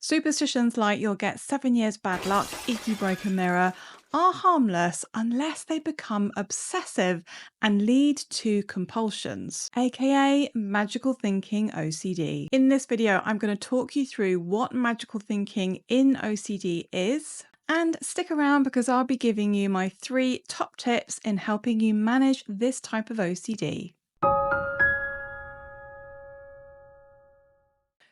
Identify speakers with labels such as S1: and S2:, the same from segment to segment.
S1: Superstitions like you'll get 7 years bad luck if you break a mirror are harmless unless they become obsessive and lead to compulsions, aka magical thinking OCD. In this video, I'm going to talk you through what magical thinking in OCD is. And stick around because I'll be giving you my 3 top tips in helping you manage this type of OCD.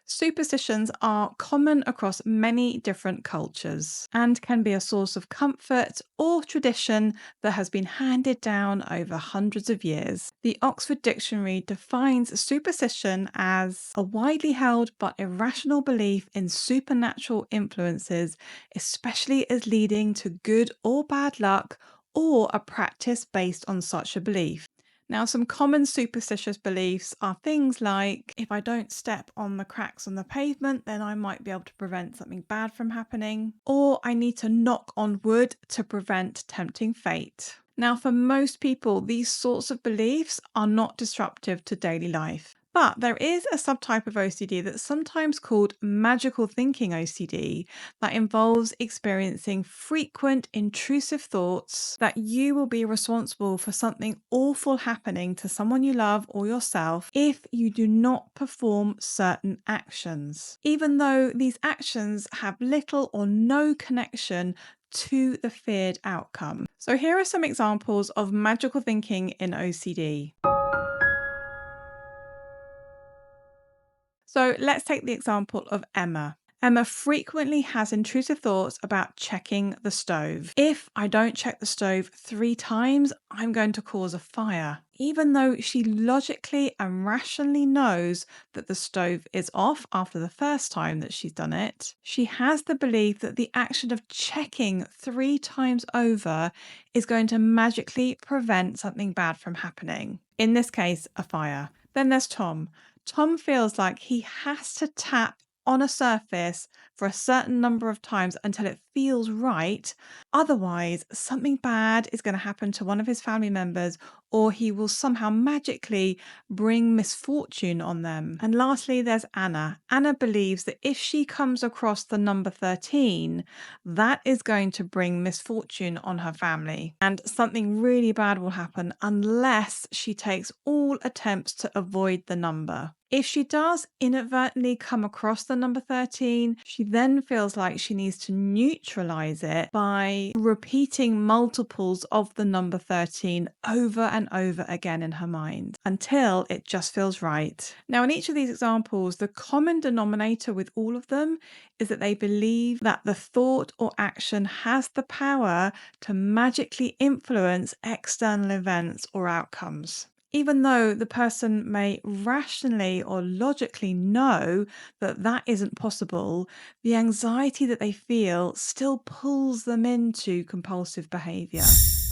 S1: Superstitions are common across many different cultures and can be a source of comfort or tradition that has been handed down over hundreds of years. The Oxford Dictionary defines superstition as a widely held but irrational belief in supernatural influences, especially as leading to good or bad luck, or a practice based on such a belief. Now, some common superstitious beliefs are things like, if I don't step on the cracks on the pavement, then I might be able to prevent something bad from happening, or I need to knock on wood to prevent tempting fate. Now, for most people, these sorts of beliefs are not disruptive to daily life. But there is a subtype of OCD that's sometimes called magical thinking OCD that involves experiencing frequent intrusive thoughts that you will be responsible for something awful happening to someone you love or yourself if you do not perform certain actions, even though these actions have little or no connection to the feared outcome. So here are some examples of magical thinking in OCD. So let's take the example of Emma. Emma frequently has intrusive thoughts about checking the stove. If I don't check the stove 3 times, I'm going to cause a fire. Even though she logically and rationally knows that the stove is off after the first time that she's done it, she has the belief that the action of checking 3 times over is going to magically prevent something bad from happening. In this case, a fire. Then there's Tom. Tom feels like he has to tap on a surface for a certain number of times until it feels right. Otherwise, something bad is going to happen to one of his family members, or he will somehow magically bring misfortune on them. And lastly, there's Anna. Anna believes that if she comes across the number 13, that is going to bring misfortune on her family. And something really bad will happen unless she takes all attempts to avoid the number. If she does inadvertently come across the number 13, she then feels like she needs to neutralize it by repeating multiples of the number 13 over and over again in her mind until it just feels right. Now, in each of these examples, the common denominator with all of them is that they believe that the thought or action has the power to magically influence external events or outcomes. Even though the person may rationally or logically know that that isn't possible, the anxiety that they feel still pulls them into compulsive behaviour.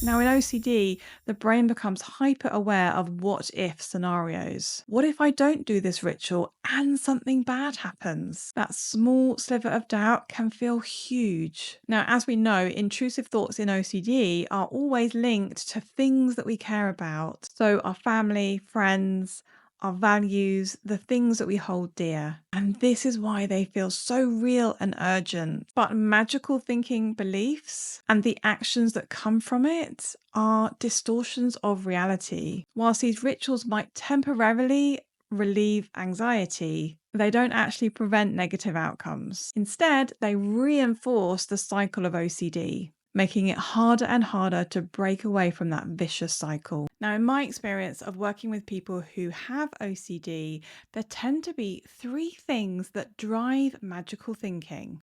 S1: Now, in OCD, the brain becomes hyper aware of what if scenarios. What if I don't do this ritual and something bad happens? That small sliver of doubt can feel huge. Now, as we know, intrusive thoughts in OCD are always linked to things that we care about. So our family, friends, our values, the things that we hold dear. And this is why they feel so real and urgent. But magical thinking beliefs and the actions that come from it are distortions of reality. Whilst these rituals might temporarily relieve anxiety, they don't actually prevent negative outcomes. Instead, they reinforce the cycle of OCD, making it harder and harder to break away from that vicious cycle. Now, in my experience of working with people who have OCD, there tend to be 3 things that drive magical thinking.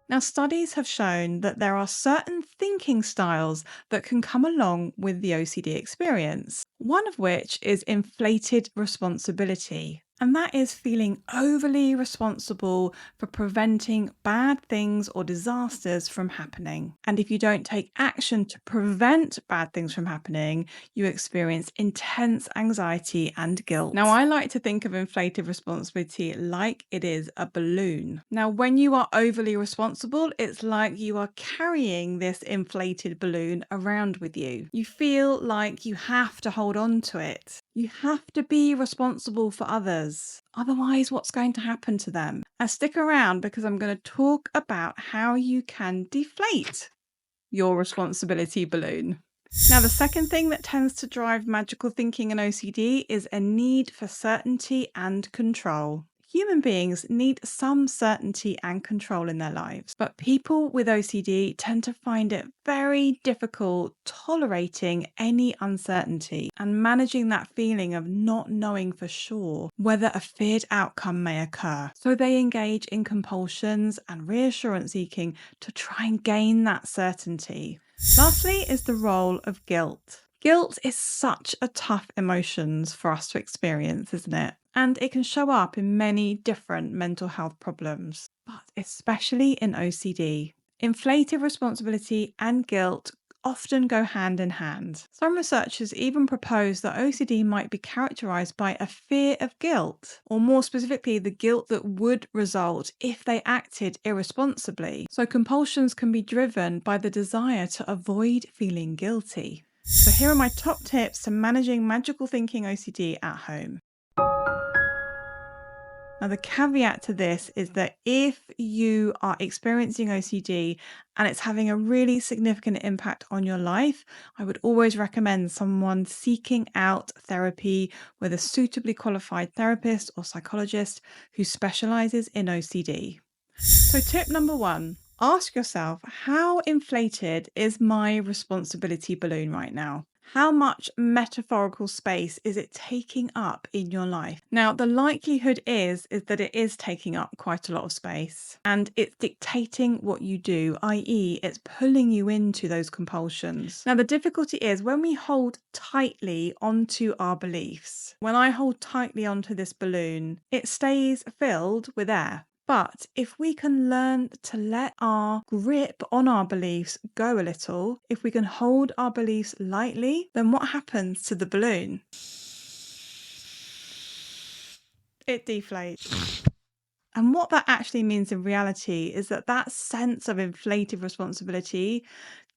S1: Now, studies have shown that there are certain thinking styles that can come along with the OCD experience, one of which is inflated responsibility. And that is feeling overly responsible for preventing bad things or disasters from happening. And if you don't take action to prevent bad things from happening, you experience intense anxiety and guilt. Now, I like to think of inflated responsibility like it is a balloon. Now, when you are overly responsible, it's like you are carrying this inflated balloon around with you. You feel like you have to hold on to it. You have to be responsible for others. Otherwise, what's going to happen to them? And stick around because I'm going to talk about how you can deflate your responsibility balloon. Now, the second thing that tends to drive magical thinking and OCD is a need for certainty and control. Human beings need some certainty and control in their lives, but people with OCD tend to find it very difficult tolerating any uncertainty and managing that feeling of not knowing for sure whether a feared outcome may occur. So they engage in compulsions and reassurance seeking to try and gain that certainty. Lastly is the role of guilt. Guilt is such a tough emotion for us to experience, isn't it? And it can show up in many different mental health problems, but especially in OCD. Inflated responsibility and guilt often go hand in hand. Some researchers even propose that OCD might be characterized by a fear of guilt, or more specifically, the guilt that would result if they acted irresponsibly. So compulsions can be driven by the desire to avoid feeling guilty. So here are my top tips to managing magical thinking OCD at home. Now, the caveat to this is that if you are experiencing OCD and it's having a really significant impact on your life, I would always recommend someone seeking out therapy with a suitably qualified therapist or psychologist who specializes in OCD. So, tip number 1, ask yourself, how inflated is my responsibility balloon right now? How much metaphorical space is it taking up in your life? Now, the likelihood is that it is taking up quite a lot of space and it's dictating what you do, i.e. it's pulling you into those compulsions. Now, the difficulty is when we hold tightly onto our beliefs. When I hold tightly onto this balloon, it stays filled with air. But if we can learn to let our grip on our beliefs go a little, if we can hold our beliefs lightly, then what happens to the balloon? It deflates. And what that actually means in reality is that that sense of inflated responsibility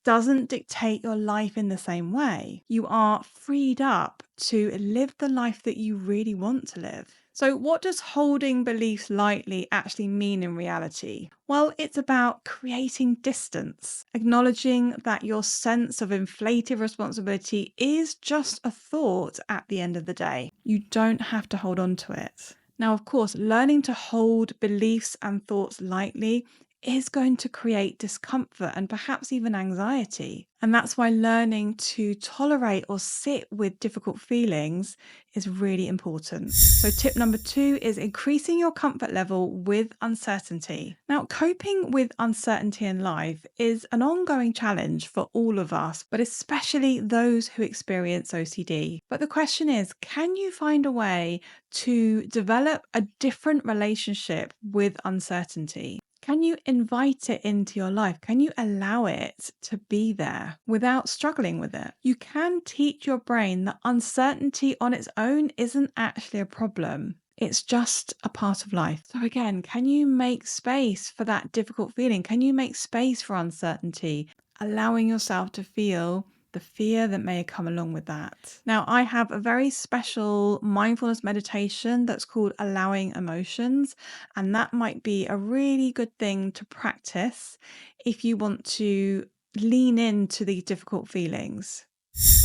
S1: doesn't dictate your life in the same way. You are freed up to live the life that you really want to live. So what does holding beliefs lightly actually mean in reality? Well, it's about creating distance, acknowledging that your sense of inflated responsibility is just a thought at the end of the day. You don't have to hold on to it. Now, of course, learning to hold beliefs and thoughts lightly is going to create discomfort and perhaps even anxiety. And that's why learning to tolerate or sit with difficult feelings is really important. So tip number 2 is increasing your comfort level with uncertainty. Now, coping with uncertainty in life is an ongoing challenge for all of us, but especially those who experience OCD. But the question is, can you find a way to develop a different relationship with uncertainty? Can you invite it into your life? Can you allow it to be there without struggling with it? You can teach your brain that uncertainty on its own isn't actually a problem. It's just a part of life. So again, can you make space for that difficult feeling? Can you make space for uncertainty, allowing yourself to feel the fear that may come along with that? Now, I have a very special mindfulness meditation that's called Allowing Emotions, and that might be a really good thing to practice if you want to lean into these difficult feelings.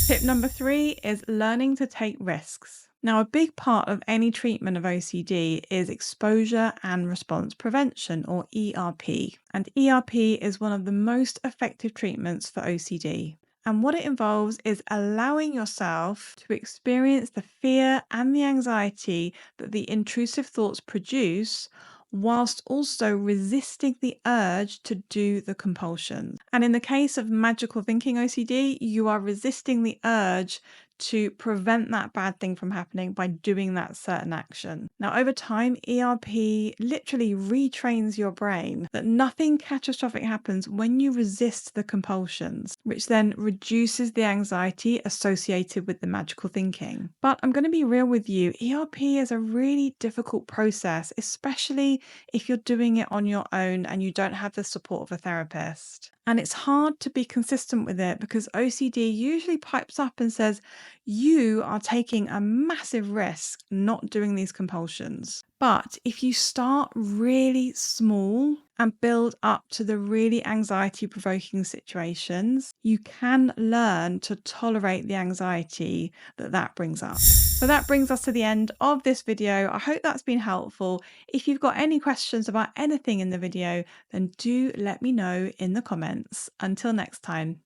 S1: Tip number 3 is learning to take risks. Now, a big part of any treatment of OCD is exposure and response prevention, or ERP. And ERP is one of the most effective treatments for OCD. And what it involves is allowing yourself to experience the fear and the anxiety that the intrusive thoughts produce, whilst also resisting the urge to do the compulsion. And in the case of magical thinking OCD, you are resisting the urge to prevent that bad thing from happening by doing that certain action. Now, over time, ERP literally retrains your brain that nothing catastrophic happens when you resist the compulsions, which then reduces the anxiety associated with the magical thinking. But I'm going to be real with you, ERP is a really difficult process, especially if you're doing it on your own and you don't have the support of a therapist. And it's hard to be consistent with it because OCD usually pipes up and says, you are taking a massive risk not doing these compulsions. But if you start really small and build up to the really anxiety-provoking situations, you can learn to tolerate the anxiety that brings up. So that brings us to the end of this video. I hope that's been helpful. If you've got any questions about anything in the video, then do let me know in the comments. Until next time.